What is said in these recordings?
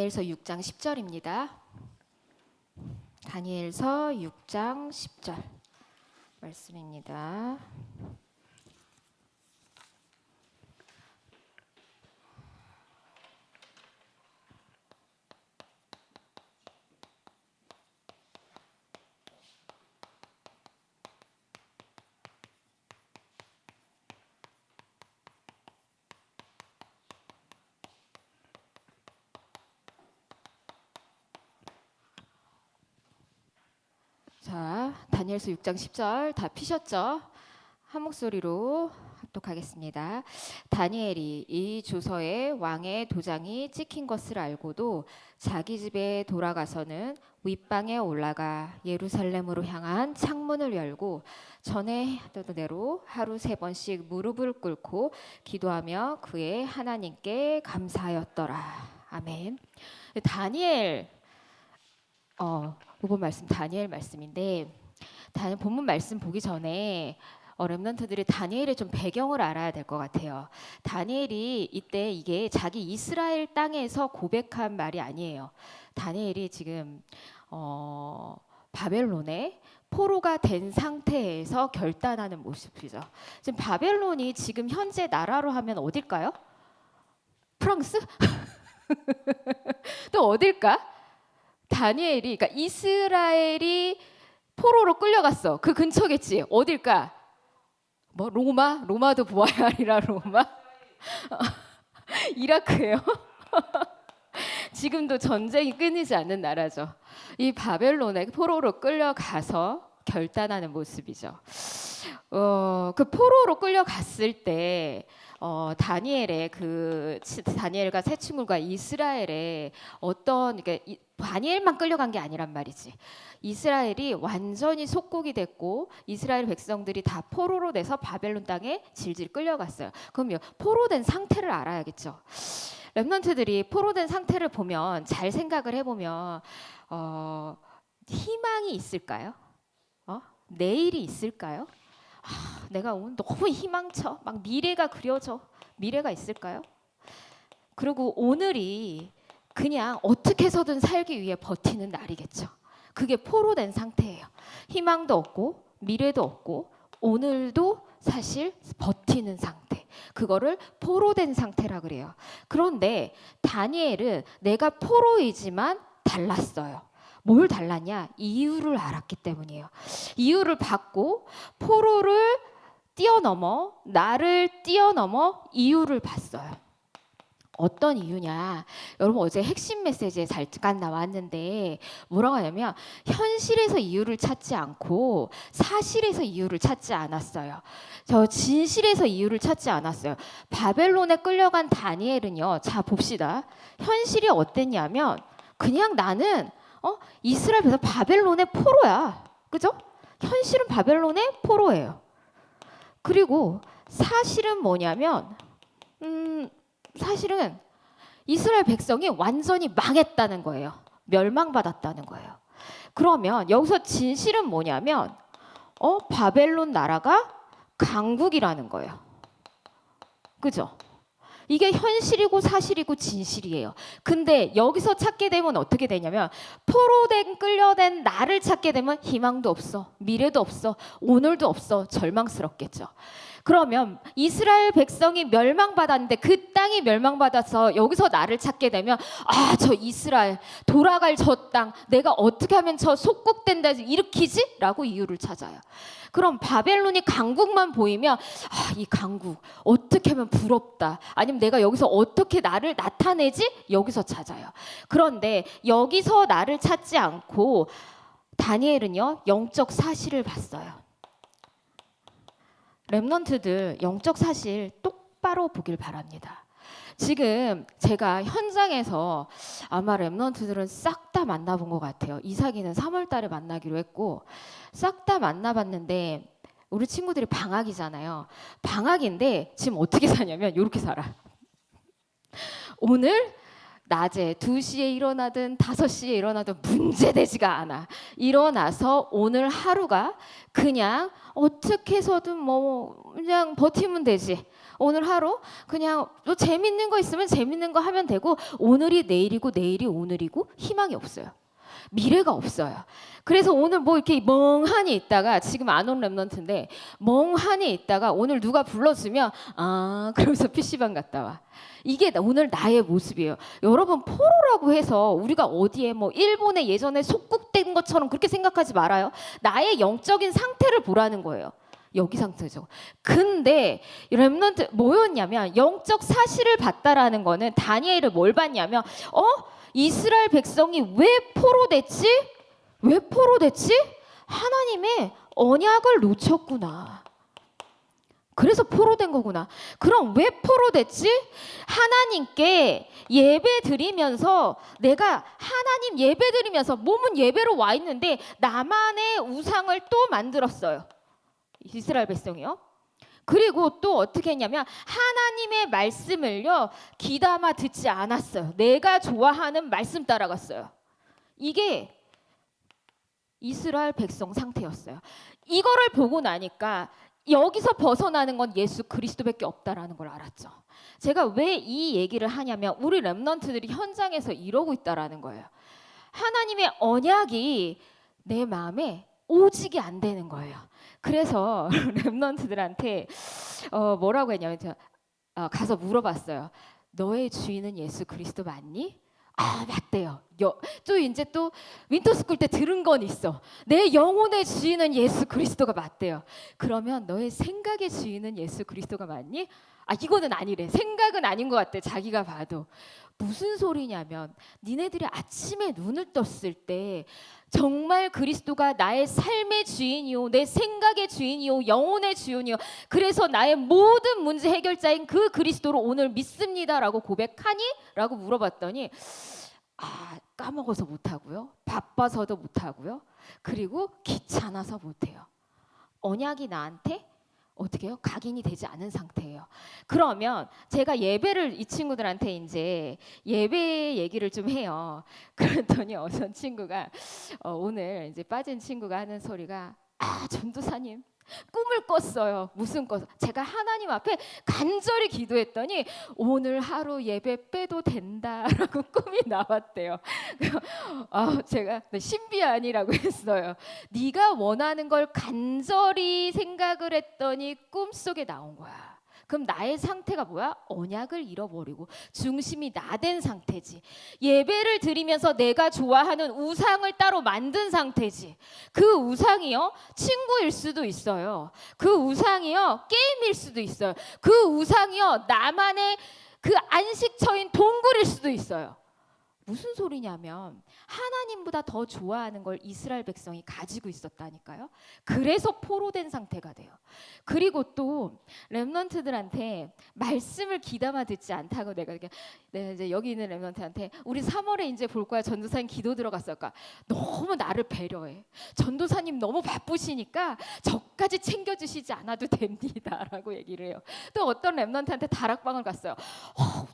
다니엘서 6장 10절입니다. 다니엘서 6장 10절 말씀입니다. 자, 다니엘서 6장 10절 다 피셨죠? 한 목소리로 합독하겠습니다. 다니엘이 이 조서에 왕의 도장이 찍힌 것을 알고도 자기 집에 돌아가서는 윗방에 올라가 예루살렘으로 향한 창문을 열고 전에 하던 대로 하루 3번씩 무릎을 꿇고 기도하며 그의 하나님께 감사하였더라. 아멘. 다니엘 이번 말씀 다니엘 말씀인데 본문 말씀 보기 전에 렘넌트들이 다니엘의 좀 배경을 알아야 될 것 같아요. 다니엘이 이때 이게 자기 이스라엘 땅에서 고백한 말이 아니에요. 다니엘이 지금 바벨론에 포로가 된 상태에서 결단하는 모습이죠. 지금 바벨론이 지금 현재 나라로 하면 어딜까요? 프랑스? 또 어딜까? 다니엘이, 그러니까 이스라엘이 포로로 끌려갔어. 그 근처겠지. 어딜까? 뭐 로마? 로마도 보아야 하리라 로마? 이라크예요. 지금도 전쟁이 끊이지 않는 나라죠. 이 바벨론에 포로로 끌려가서 결단하는 모습이죠. 그 포로로 끌려갔을 때 다니엘의 다니엘과 세 친구가 이스라엘에 다니엘만 끌려간 게 아니란 말이지. 이스라엘이 완전히 속국이 됐고 이스라엘 백성들이 다 포로로 돼서 바벨론 땅에 질질 끌려갔어요. 그럼요, 포로된 상태를 알아야겠죠. 렘넌트들이 포로된 상태를 보면 잘 생각을 해보면 희망이 있을까요? 내일이 있을까요? 내가 오늘 너무 희망쳐. 막 미래가 그려져. 미래가 있을까요? 그리고 오늘이 그냥 어떻게 해서든 살기 위해 버티는 날이겠죠. 그게 포로된 상태예요. 희망도 없고 미래도 없고 오늘도 사실 버티는 상태. 그거를 포로된 상태라 그래요. 그런데 다니엘은 내가 포로이지만 달랐어요. 뭘 달랐냐? 이유를 알았기 때문이에요. 이유를 받고 포로를 뛰어넘어 나를 뛰어넘어 이유를 봤어요. 어떤 이유냐? 여러분 어제 핵심 메시지에 잠깐 나왔는데 뭐라고 하냐면 현실에서 이유를 찾지 않고 사실에서 이유를 찾지 않았어요. 저 진실에서 이유를 찾지 않았어요. 바벨론에 끌려간 다니엘은요. 자 봅시다. 현실이 어땠냐면 그냥 나는 이스라엘에서 바벨론의 포로야. 그죠? 현실은 바벨론의 포로예요. 그리고 사실은 뭐냐면 사실은 이스라엘 백성이 완전히 망했다는 거예요. 멸망받았다는 거예요. 그러면 여기서 진실은 뭐냐면 바벨론 나라가 강국이라는 거예요. 그죠? 이게 현실이고 사실이고 진실이에요. 근데 여기서 찾게 되면 어떻게 되냐면 포로된 끌려된 나를 찾게 되면 희망도 없어. 미래도 없어. 오늘도 없어. 절망스럽겠죠. 그러면 이스라엘 백성이 멸망받았는데 그 땅이 멸망받아서 여기서 나를 찾게 되면 저 이스라엘 돌아갈 저 땅 내가 어떻게 하면 저 속국된다 일으키지? 라고 이유를 찾아요. 그럼 바벨론이 강국만 보이면 이 강국 어떻게 하면 부럽다. 아니면 내가 여기서 어떻게 나를 나타내지? 여기서 찾아요. 그런데 여기서 나를 찾지 않고 다니엘은요. 영적 사실을 봤어요. 렘넌트들 영적 사실 똑바로 보길 바랍니다. 지금 제가 현장에서 아마 렘넌트들은 싹 다 만나본 것 같아요. 이삭이는 3월 달에 만나기로 했고 싹 다 만나봤는데 우리 친구들이 방학이잖아요. 방학인데 지금 어떻게 사냐면 이렇게 살아. 오늘 낮에 2시에 일어나든 5시에 일어나든 문제되지가 않아. 일어나서 오늘 하루가 그냥 어떻게 해서든 뭐 그냥 버티면 되지. 오늘 하루 그냥 또 재밌는 거 있으면 재밌는 거 하면 되고, 오늘이 내일이고 내일이 오늘이고 희망이 없어요. 미래가 없어요. 그래서 오늘 뭐 이렇게 멍하니 있다가, 지금 안 온 랩런트인데 멍하니 있다가 오늘 누가 불러주면 그러면서 PC방 갔다 와. 이게 오늘 나의 모습이에요. 여러분, 포로라고 해서 우리가 어디에 뭐 일본에 예전에 속국된 것처럼 그렇게 생각하지 말아요. 나의 영적인 상태를 보라는 거예요. 여기 상태죠. 근데 렘넌트 뭐였냐면, 영적 사실을 봤다라는 거는, 다니엘을 뭘 봤냐면, 이스라엘 백성이 왜 포로됐지? 왜 포로됐지? 하나님의 언약을 놓쳤구나. 그래서 포로된 거구나. 그럼 왜 포로됐지? 하나님께 예배 드리면서, 내가 하나님 예배 드리면서 몸은 예배로 와 있는데 나만의 우상을 또 만들었어요. 이스라엘 백성이요. 그리고 또 어떻게 했냐면, 하나님의 말씀을요 귀담아 듣지 않았어요. 내가 좋아하는 말씀 따라갔어요. 이게 이스라엘 백성 상태였어요. 이거를 보고 나니까 여기서 벗어나는 건 예수 그리스도밖에 없다라는 걸 알았죠. 제가 왜 이 얘기를 하냐면, 우리 렘넌트들이 현장에서 이러고 있다라는 거예요. 하나님의 언약이 내 마음에 오직이 안 되는 거예요. 그래서 렘넌트들한테 뭐라고 했냐면, 가서 물어봤어요. 너의 주인은 예수 그리스도 맞니? 맞대요. 또 이제 또 윈터스쿨 때 들은 건 있어. 내 영혼의 주인은 예수 그리스도가 맞대요. 그러면 너의 생각의 주인은 예수 그리스도가 맞니? 이거는 아니래. 생각은 아닌 것 같대. 자기가 봐도. 무슨 소리냐면, 니네들이 아침에 눈을 떴을 때 정말 그리스도가 나의 삶의 주인이요, 내 생각의 주인이요, 영혼의 주인이요, 그래서 나의 모든 문제 해결자인 그 그리스도로 오늘 믿습니다라고 고백하니? 라고 물어봤더니, 까먹어서 못하고요, 바빠서도 못하고요, 그리고 귀찮아서 못해요. 언약이 나한테 어떻게 해요? 각인이 되지 않은 상태예요. 그러면 제가 예배를 이 친구들한테 이제 예배 얘기를 좀 해요. 그랬더니 어떤 친구가 오늘 이제 빠진 친구가 하는 소리가, 전도사님 꿈을 꿨어요. 무슨 꿨어? 제가 하나님 앞에 간절히 기도했더니 오늘 하루 예배 빼도 된다라고 꿈이 나왔대요. 제가 신비아니라고 했어요. 네가 원하는 걸 간절히 생각을 했더니 꿈속에 나온 거야. 그럼 나의 상태가 뭐야? 언약을 잃어버리고 중심이 나된 상태지. 예배를 드리면서 내가 좋아하는 우상을 따로 만든 상태지. 그 우상이요, 친구일 수도 있어요. 그 우상이요, 게임일 수도 있어요. 그 우상이요, 나만의 그 안식처인 동굴일 수도 있어요. 무슨 소리냐면, 하나님보다 더 좋아하는 걸 이스라엘 백성이 가지고 있었다니까요. 그래서 포로된 상태가 돼요. 그리고 또 렘넌트들한테 말씀을 귀담아 듣지 않다고 내가 이제 여기 있는 렘넌트한테, 우리 3월에 이제 볼 거야. 전도사님 기도 들어갔을까? 너무 나를 배려해. 전도사님 너무 바쁘시니까 저까지 챙겨주시지 않아도 됩니다라고 얘기를 해요. 또 어떤 렘넌트한테 다락방을 갔어요.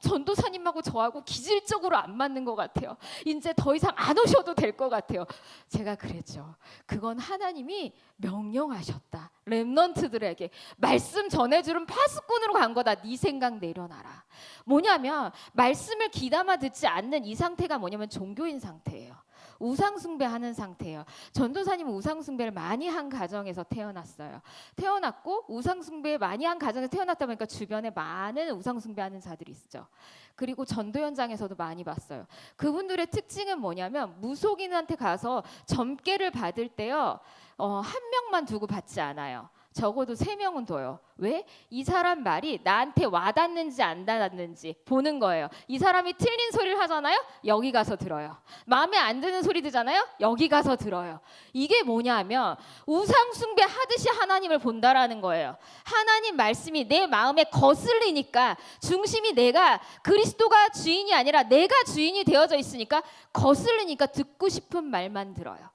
전도사님하고 저하고 기질적으로 안 맞는 것 같아요. 이제 더 이상 안 오셔도 될 것 같아요. 제가 그랬죠. 그건 하나님이 명령하셨다. 렘넌트들에게 말씀 전해주는 파수꾼으로 간 거다. 네 생각 내려놔라. 뭐냐면, 말씀을 귀담아 듣지 않는 이 상태가 뭐냐면 종교인 상태예요. 우상 숭배하는 상태예요. 전도사님은 우상 숭배를 많이 한 가정에서 태어났어요. 태어났고 우상 숭배 많이 한 가정에서 태어났다 보니까 주변에 많은 우상 숭배하는 자들이 있죠. 그리고 전도 현장에서도 많이 봤어요. 그분들의 특징은 뭐냐면, 무속인한테 가서 점괘를 받을 때요, 한 명만 두고 받지 않아요. 적어도 3명은 둬요. 왜? 이 사람 말이 나한테 와닿는지 안 닿았는지 보는 거예요. 이 사람이 틀린 소리를 하잖아요? 여기 가서 들어요. 마음에 안 드는 소리 듣잖아요? 여기 가서 들어요. 이게 뭐냐면, 우상 숭배 하듯이 하나님을 본다라는 거예요. 하나님 말씀이 내 마음에 거슬리니까, 중심이 내가 그리스도가 주인이 아니라 내가 주인이 되어져 있으니까 거슬리니까 듣고 싶은 말만 들어요.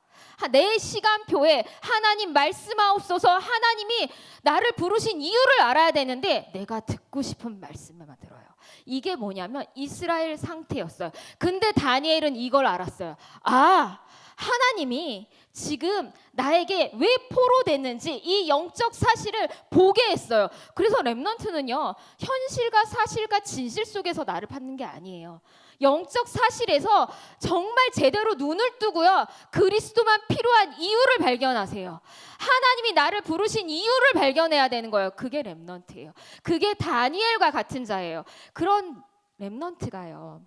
내 시간표에 하나님 말씀하옵소서, 하나님이 나를 부르신 이유를 알아야 되는데 내가 듣고 싶은 말씀만 들어요. 이게 뭐냐면 이스라엘 상태였어요. 근데 다니엘은 이걸 알았어요. 아, 하나님이 지금 나에게 왜 포로됐는지 이 영적 사실을 보게 했어요. 그래서 렘넌트는요, 현실과 사실과 진실 속에서 나를 찾는 게 아니에요. 영적 사실에서 정말 제대로 눈을 뜨고요, 그리스도만 필요한 이유를 발견하세요. 하나님이 나를 부르신 이유를 발견해야 되는 거예요. 그게 렘넌트예요. 그게 다니엘과 같은 자예요. 그런 렘넌트가요,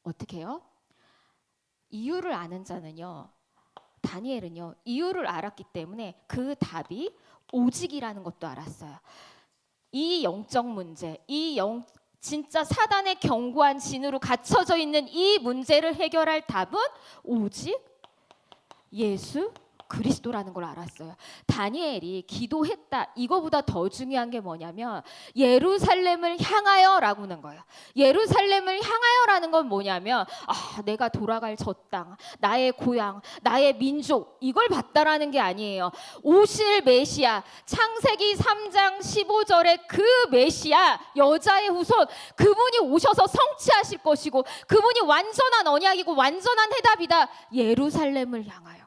어떻게 해요? 이유를 아는 자는요, 다니엘은요, 이유를 알았기 때문에 그 답이 오직이라는 것도 알았어요. 이 영적 문제, 진짜 사단의 견고한 진으로 갇혀져 있는 이 문제를 해결할 답은 오직 예수 그리스도라는 걸 알았어요. 다니엘이 기도했다, 이거보다 더 중요한 게 뭐냐면 예루살렘을 향하여라고 하는 거예요. 예루살렘을 향하여라는 건 뭐냐면, 내가 돌아갈 저 땅, 나의 고향, 나의 민족, 이걸 봤다라는 게 아니에요. 오실 메시아, 창세기 3장 15절에 그 메시아, 여자의 후손, 그분이 오셔서 성취하실 것이고 그분이 완전한 언약이고 완전한 해답이다. 예루살렘을 향하여,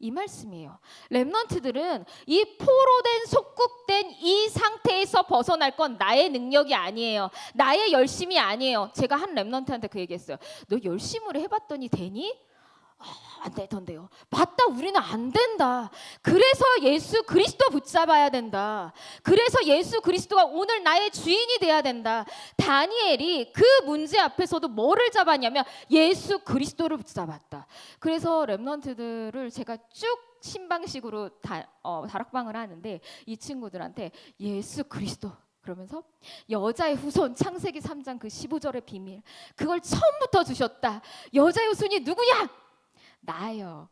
이 말씀이에요. 렘넌트들은 이 포로된 속국된 이 상태에서 벗어날 건 나의 능력이 아니에요. 나의 열심이 아니에요. 제가 한 렘넌트한테 그 얘기했어요. 너 열심으로 해봤더니 되니? 안 되던데요. 맞다, 우리는 안 된다. 그래서 예수 그리스도 붙잡아야 된다. 그래서 예수 그리스도가 오늘 나의 주인이 돼야 된다. 다니엘이 그 문제 앞에서도 뭐를 잡았냐면 예수 그리스도를 붙잡았다. 그래서 렘넌트들을 제가 쭉 신방식으로 다락방을 하는데 이 친구들한테 예수 그리스도 그러면서 여자의 후손, 창세기 3장 그 15절의 비밀, 그걸 처음부터 주셨다. 여자의 후손이 누구냐? 나요.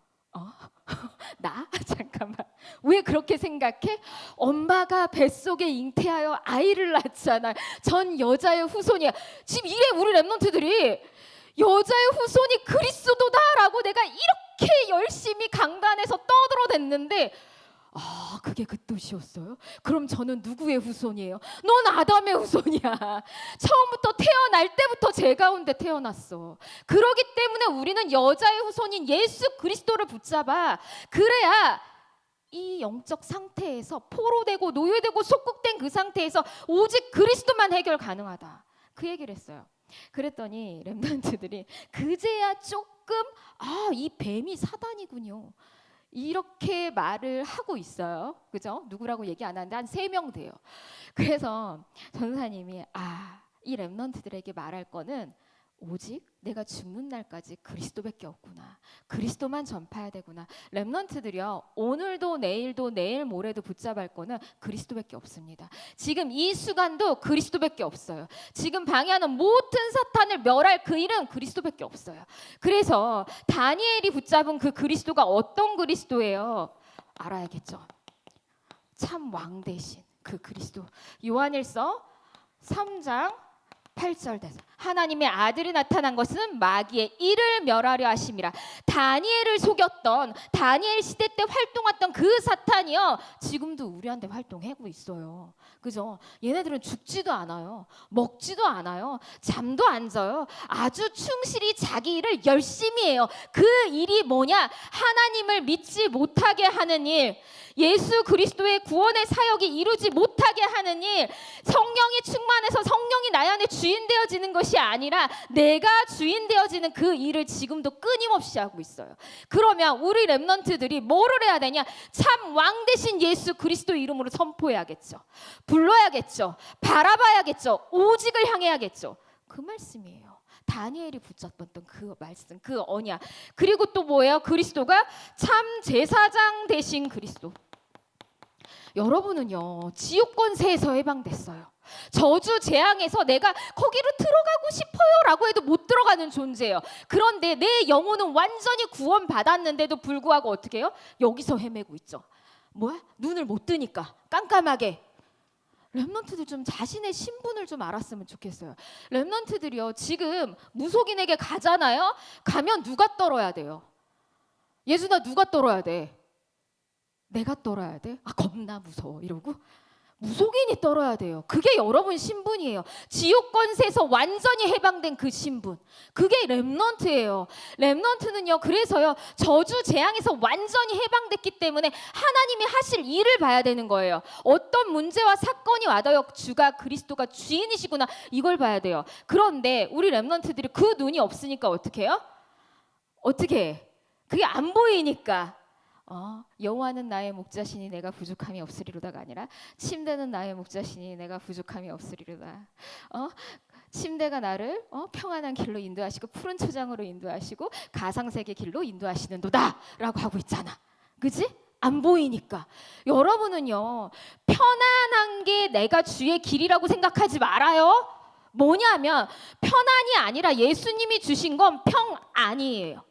나? 잠깐만. 왜 그렇게 생각해? 엄마가 뱃속에 잉태하여 아이를 낳잖아. 전 여자의 후손이야. 지금 이래 우리 렘넌트들이 여자의 후손이 그리스도다라고 내가 이렇게 열심히 강단에서 떠들어댔는데, 그게 그 뜻이었어요? 그럼 저는 누구의 후손이에요? 넌 아담의 후손이야. 처음부터 태어날 때부터 제 가운데 태어났어. 그러기 때문에 우리는 여자의 후손인 예수 그리스도를 붙잡아. 그래야 이 영적 상태에서 포로되고 노예되고 속국된 그 상태에서 오직 그리스도만 해결 가능하다. 그 얘기를 했어요. 그랬더니 렘넌트들이 그제야 조금 이 뱀이 사단이군요, 이렇게 말을 하고 있어요. 그죠? 누구라고 얘기 안 하는데 한 3명 돼요. 그래서 전사님이 이 렘넌트들에게 말할 거는 오직 내가 죽는 날까지 그리스도밖에 없구나. 그리스도만 전파해야 되구나. 렘넌트들이요, 오늘도 내일도 내일 모레도 붙잡을 거는 그리스도밖에 없습니다. 지금 이 순간도 그리스도밖에 없어요. 지금 방해하는 모든 사탄을 멸할 그 일은 그리스도밖에 없어요. 그래서 다니엘이 붙잡은 그 그리스도가 어떤 그리스도예요? 알아야겠죠. 참 왕 대신 그 그리스도. 요한일서 3장 8절 돼서 하나님의 아들이 나타난 것은 마귀의 일을 멸하려 하심이라. 다니엘을 속였던, 다니엘 시대 때 활동했던 그 사탄이요, 지금도 우리한테 활동하고 있어요. 그죠? 얘네들은 죽지도 않아요. 먹지도 않아요. 잠도 안 자요. 아주 충실히 자기 일을 열심히 해요. 그 일이 뭐냐? 하나님을 믿지 못하게 하는 일, 예수 그리스도의 구원의 사역이 이루지 못하게 하는 일, 성령이 충만해서 성령이 나의 안에 주인 되어지는 것이 아니라 내가 주인 되어지는 그 일을 지금도 끊임없이 하고 있어요. 그러면 우리 렘넌트들이 뭐를 해야 되냐? 참 왕 대신 예수 그리스도 이름으로 선포해야겠죠. 불러야겠죠. 바라봐야겠죠. 오직을 향해야겠죠. 그 말씀이에요. 다니엘이 붙잡았던 그 말씀, 그 언약. 그리고 또 뭐예요? 그리스도가 참 제사장 대신 그리스도. 여러분은요, 지옥 권세에서 해방됐어요. 저주 재앙에서 내가 거기로 들어가고 싶어요라고 해도 못 들어가는 존재예요. 그런데 내 영혼은 완전히 구원받았는데도 불구하고 어떻게 해요? 여기서 헤매고 있죠. 뭐야? 눈을 못 뜨니까 깜깜하게. 렘넌트들 좀 자신의 신분을 좀 알았으면 좋겠어요. 렘넌트들이요, 지금 무속인에게 가잖아요. 가면 누가 떨어야 돼요? 예수나 누가 떨어야 돼? 내가 떨어야 돼? 겁나 무서워 이러고. 무속인이 떨어야 돼요. 그게 여러분 신분이에요. 지옥 권세에서 완전히 해방된 그 신분. 그게 렘넌트예요. 렘넌트는요. 그래서요. 저주 재앙에서 완전히 해방됐기 때문에 하나님이 하실 일을 봐야 되는 거예요. 어떤 문제와 사건이 와도요. 주가 그리스도가 주인이시구나. 이걸 봐야 돼요. 그런데 우리 렘넌트들이 그 눈이 없으니까 어떻게 해요? 어떻게 해? 그게 안 보이니까 여호와는 나의 목자시니 내가 부족함이 없으리로다가 아니라 침대는 나의 목자시니 내가 부족함이 없으리로다. 침대가 나를 평안한 길로 인도하시고 푸른 초장으로 인도하시고 가상세계 길로 인도하시는도다라고 하고 있잖아. 그지? 안 보이니까. 여러분은요. 편안한 게 내가 주의 길이라고 생각하지 말아요. 뭐냐면 편안이 아니라 예수님이 주신 건 평안이에요.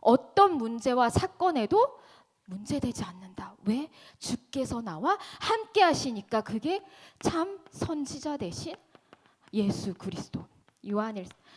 어떤 문제와 사건에도 문제되지 않는다. 왜? 주께서 나와 함께 하시니까. 그게 참 선지자 대신 예수 그리스도.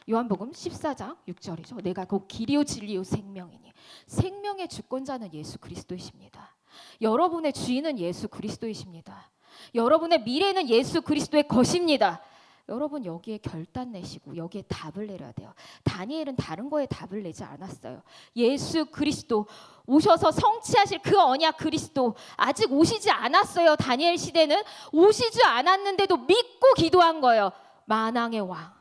요한복음 14장 6절이죠. 내가 곧 길이요 진리요 생명이니. 생명의 주권자는 예수 그리스도이십니다. 여러분의 주인은 예수 그리스도이십니다. 여러분의 미래는 예수 그리스도의 것입니다. 여러분 여기에 결단 내시고 여기에 답을 내려야 돼요. 다니엘은 다른 거에 답을 내지 않았어요. 예수 그리스도 오셔서 성취하실 그 언약 그리스도 아직 오시지 않았어요. 다니엘 시대는 오시지 않았는데도 믿고 기도한 거예요. 만왕의 왕.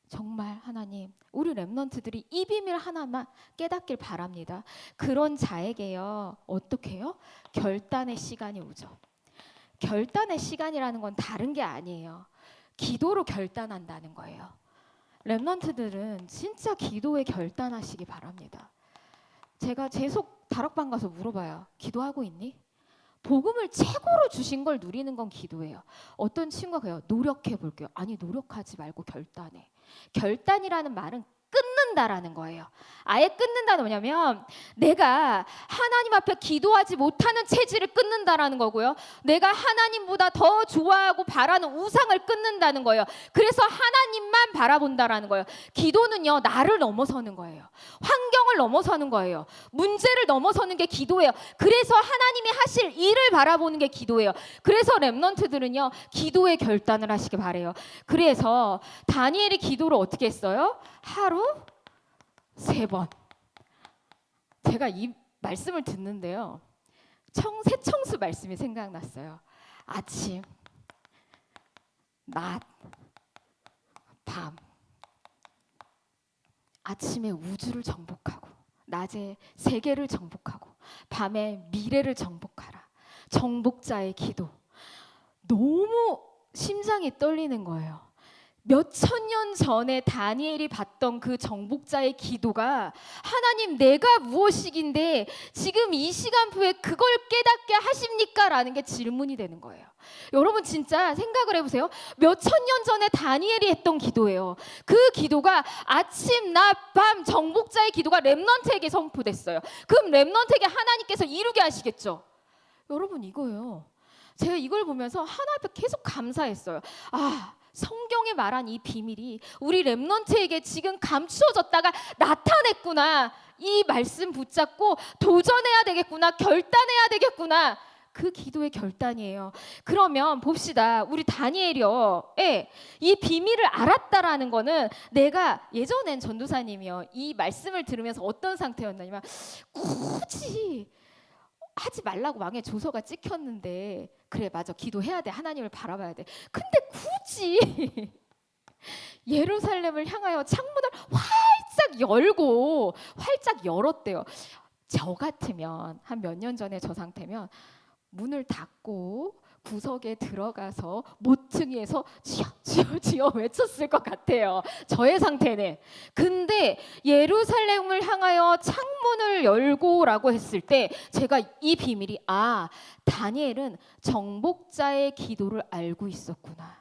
정말 하나님 우리 렘넌트들이 이 비밀 하나만 깨닫길 바랍니다. 그런 자에게요. 어떻게 해요? 결단의 시간이 오죠. 결단의 시간이라는 건 다른 게 아니에요. 기도로 결단한다는 거예요. 렘넌트들은 진짜 기도에 결단하시기 바랍니다. 제가 계속 다락방 가서 물어봐요. 기도하고 있니? 복음을 최고로 주신 걸 누리는 건 기도예요. 어떤 친구가 그래요. 노력해 볼게요. 아니 노력하지 말고 결단해. 결단이라는 말은 끊는다라는 거예요. 아예 끊는다는 뭐냐면 내가 하나님 앞에 기도하지 못하는 체질을 끊는다라는 거고요. 내가 하나님보다 더 좋아하고 바라는 우상을 끊는다는 거예요. 그래서 하나님만 바라본다라는 거예요. 기도는요. 나를 넘어서는 거예요. 환경을 넘어서는 거예요. 문제를 넘어서는 게 기도예요. 그래서 하나님이 하실 일을 바라보는 게 기도예요. 그래서 렘넌트들은요. 기도의 결단을 하시길 바래요. 그래서 다니엘이 기도를 어떻게 했어요? 하루 3번. 제가 이 말씀을 듣는데요. 새청수 말씀이 생각났어요. 아침, 낮, 밤. 아침에 우주를 정복하고 낮에 세계를 정복하고 밤에 미래를 정복하라. 정복자의 기도. 너무 심장이 떨리는 거예요. 몇천 년 전에 다니엘이 봤던 그 정복자의 기도가 하나님 내가 무엇이긴데 지금 이 시간표에 그걸 깨닫게 하십니까? 라는 게 질문이 되는 거예요. 여러분 진짜 생각을 해보세요. 몇천 년 전에 다니엘이 했던 기도예요. 그 기도가 아침, 낮, 밤 정복자의 기도가 렘넌트에게 선포됐어요. 그럼 렘넌트에게 하나님께서 이루게 하시겠죠. 여러분 이거예요. 제가 이걸 보면서 하나 앞에 계속 감사했어요. 성경에 말한 이 비밀이 우리 렘넌트에게 지금 감추어졌다가 나타냈구나. 이 말씀 붙잡고 도전해야 되겠구나. 결단해야 되겠구나. 그 기도의 결단이에요. 그러면 봅시다. 우리 다니엘이요. 이 비밀을 알았다라는 거는 내가 예전엔 전도사님이요. 이 말씀을 들으면서 어떤 상태였냐면 굳이 하지 말라고 왕의 조서가 찍혔는데 그래 맞아 기도해야 돼 하나님을 바라봐야 돼 근데 굳이 예루살렘을 향하여 창문을 활짝 열었대요. 저 같으면 한 몇 년 전에 저 상태면 문을 닫고 구석에 들어가서 모퉁이에서 지어 외쳤을 것 같아요. 저의 상태는. 근데 예루살렘을 향하여 창문을 열고라고 했을 때 제가 이 비밀이 다니엘은 정복자의 기도를 알고 있었구나.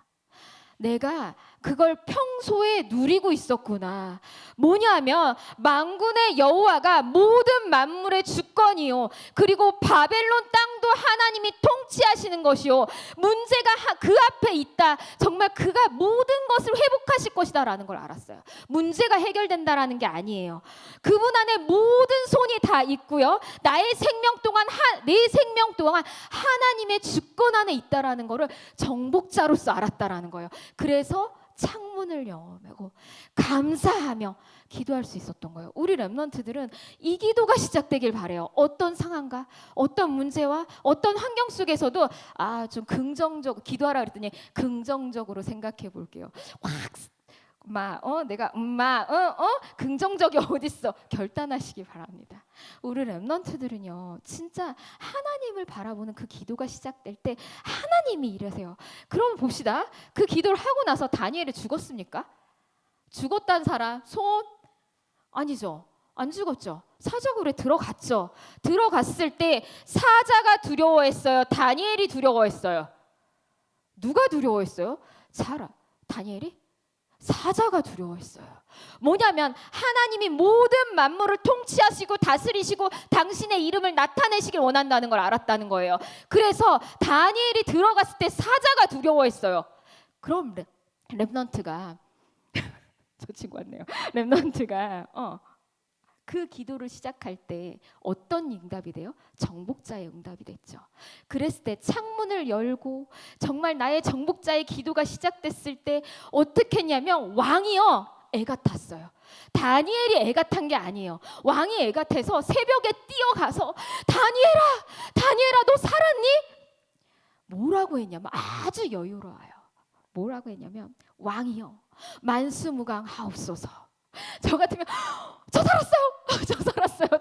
내가 그걸 평소에 누리고 있었구나. 뭐냐면 만군의 여호와가 모든 만물의 주권이요, 그리고 바벨론 땅도 하나님이 통치하시는 것이요, 문제가 그 앞에 있다. 정말 그가 모든 것을 회복하실 것이다 라는 걸 알았어요. 문제가 해결된다라는 게 아니에요. 그분 안에 모든 손이 다 있고요, 나의 생명 동안 내 생명 동안 하나님의 주권 안에 있다라는 거를 정복자로서 알았다라는 거예요. 그래서 창문을 여매고 감사하며 기도할 수 있었던 거예요. 우리 렘넌트들은 이 기도가 시작되길 바래요. 어떤 상황과 어떤 문제와 어떤 환경 속에서도 좀 긍정적으로 기도하라 그랬더니 긍정적으로 생각해 볼게요. 내가 긍정적이 어딨어? 결단하시기 바랍니다. 우리 렘넌트들은요, 진짜 하나님을 바라보는 그 기도가 시작될 때 하나님이 이러세요. 그럼 봅시다. 그 기도를 하고 나서 다니엘이 죽었습니까? 죽었단 사람 손? 아니죠. 안 죽었죠. 사자굴에 들어갔죠. 들어갔을 때 사자가 두려워했어요? 다니엘이 두려워했어요? 누가 두려워했어요? 다니엘이? 사자가 두려워했어요. 뭐냐면 하나님이 모든 만물을 통치하시고 다스리시고 당신의 이름을 나타내시길 원한다는 걸 알았다는 거예요. 그래서 다니엘이 들어갔을 때 사자가 두려워했어요. 그럼 렘넌트가 저 친구 왔네요. 렘넌트가 그 기도를 시작할 때 어떤 응답이 돼요? 정복자의 응답이 됐죠. 그랬을 때 창문을 열고 정말 나의 정복자의 기도가 시작됐을 때 어떻게 했냐면 왕이요, 애가 탔어요. 다니엘이 애가 탄 게 아니에요. 왕이 애가 타서 새벽에 뛰어가서 다니엘아 너 살았니? 뭐라고 했냐면 아주 여유로워요. 뭐라고 했냐면 왕이요, 만수무강하옵소서. 저 같으면 저 살았어요.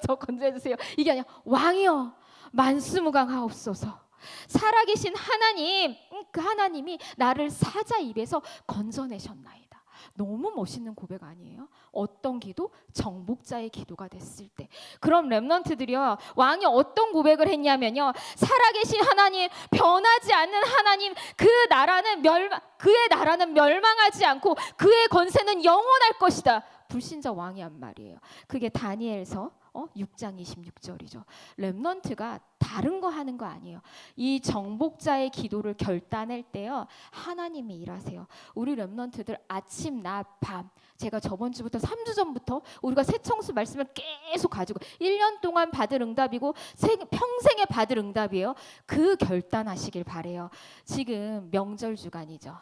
저 건져주세요. 이게 아니야. 왕이여 만수무강하옵소서. 살아계신 하나님, 그 하나님이 나를 사자 입에서 건져내셨나이다. 너무 멋있는 고백 아니에요? 어떤 기도? 정복자의 기도가 됐을 때. 그럼 렘넌트들이요, 왕이 어떤 고백을 했냐면요, 살아계신 하나님, 변하지 않는 하나님, 그의 나라는 멸망하지 않고 그의 권세는 영원할 것이다. 불신자 왕이 한 말이에요. 그게 다니엘서 6장 26절이죠. 렘넌트가 다른 거 하는 거 아니에요. 이 정복자의 기도를 결단할 때요, 하나님이 일하세요. 우리 렘넌트들 아침, 낮, 밤, 제가 저번 주부터 3주 전부터 우리가 새청수 말씀을 계속 가지고 1년 동안 받을 응답이고 평생에 받을 응답이에요. 그 결단하시길 바래요. 지금 명절 주간이죠.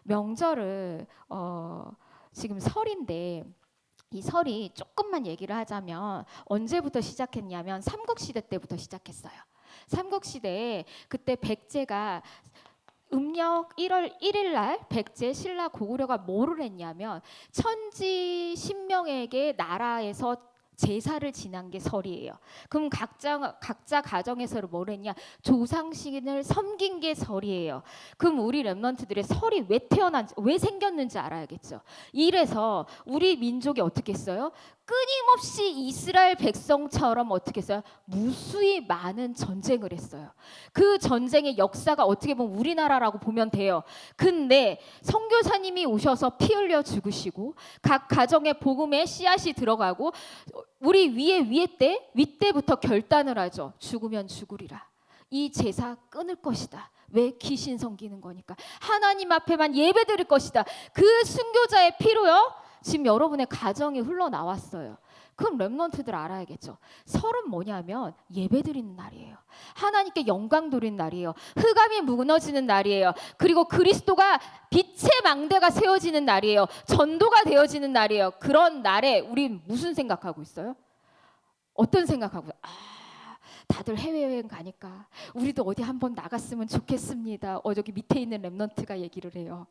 명절을 지금 설인데, 이 설이 조금만 얘기를 하자면 언제부터 시작했냐면 삼국시대 때부터 시작했어요. 삼국시대에 그때 백제가 음력 1월 1일 날 백제 신라 고구려가 뭐를 했냐면 천지 신명에게 나라에서 제사를 지난 게 설이에요. 그럼 각자 가정에서 뭘 했냐? 조상신을 섬긴 게 설이에요. 그럼 우리 렘넌트들의 설이 왜 생겼는지 알아야겠죠. 이래서 우리 민족이 어떻게 했어요? 끊임없이 이스라엘 백성처럼 어떻게 했어요? 무수히 많은 전쟁을 했어요. 그 전쟁의 역사가 어떻게 보면 우리나라라고 보면 돼요. 근데 선교사님이 오셔서 피 흘려 죽으시고 각 가정에 복음의 씨앗이 들어가고 우리 윗대부터 결단을 하죠. 죽으면 죽으리라. 이 제사 끊을 것이다. 왜? 귀신 섬기는 거니까. 하나님 앞에만 예배드릴 것이다. 그 순교자의 피로요, 지금 여러분의 가정이 흘러나왔어요. 그럼 렘넌트들 알아야겠죠. 설은 뭐냐면 예배드리는 날이에요. 하나님께 영광 돌리는 날이에요. 흑암이 무너지는 날이에요. 그리고 그리스도가 빛의 망대가 세워지는 날이에요. 전도가 되어지는 날이에요. 그런 날에 우리 무슨 생각하고 있어요? 어떤 생각하고 있어요? 다들 해외여행 가니까 우리도 어디 한번 나갔으면 좋겠습니다. 저기 밑에 있는 렘넌트가 얘기를 해요.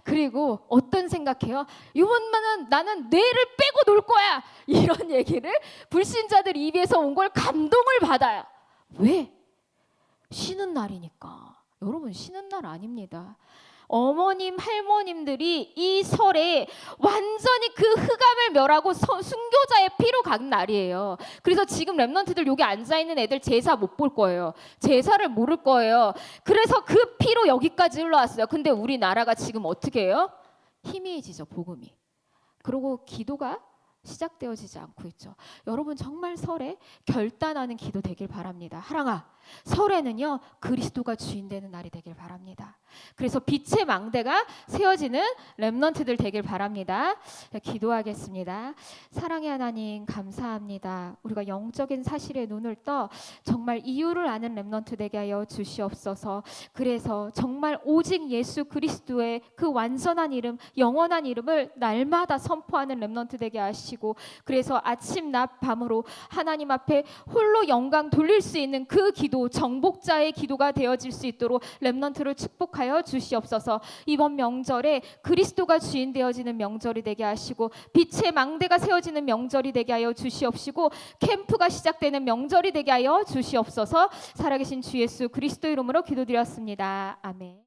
그리고 어떤 생각해요? 이번만은 나는 뇌를 빼고 놀 거야. 이런 얘기를 불신자들 입에서 온 걸 감동을 받아요. 왜? 쉬는 날이니까. 여러분, 쉬는 날 아닙니다. 어머님, 할머님들이 이 설에 완전히 그 흑암을 멸하고 순교자의 피로 간 날이에요. 그래서 지금 렘넌트들 여기 앉아있는 애들 제사 못 볼 거예요. 제사를 모를 거예요. 그래서 그 피로 여기까지 흘러왔어요. 근데 우리나라가 지금 어떻게 해요? 희미해지죠, 복음이. 그리고 기도가 시작되어지지 않고 있죠. 여러분 정말 설에 결단하는 기도 되길 바랍니다. 하랑아, 설에는요 그리스도가 주인 되는 날이 되길 바랍니다. 그래서 빛의 망대가 세워지는 렘넌트들 되길 바랍니다. 기도하겠습니다. 사랑의 하나님 감사합니다. 우리가 영적인 사실에 눈을 떠 정말 이유를 아는 렘넌트 되게 하여 주시옵소서. 그래서 정말 오직 예수 그리스도의 그 완전한 이름, 영원한 이름을 날마다 선포하는 렘넌트 되게 하시고, 그래서 아침 낮 밤으로 하나님 앞에 홀로 영광 돌릴 수 있는 그 기도, 정복자의 기도가 되어질 수 있도록 렘넌트를 축복하여 주시옵소서. 이번 명절에 그리스도가 주인 되어지는 명절이 되게 하시고, 빛의 망대가 세워지는 명절이 되게 하여 주시옵시고, 캠프가 시작되는 명절이 되게 하여 주시옵소서. 살아계신 주 예수 그리스도 이름으로 기도드렸습니다. 아멘.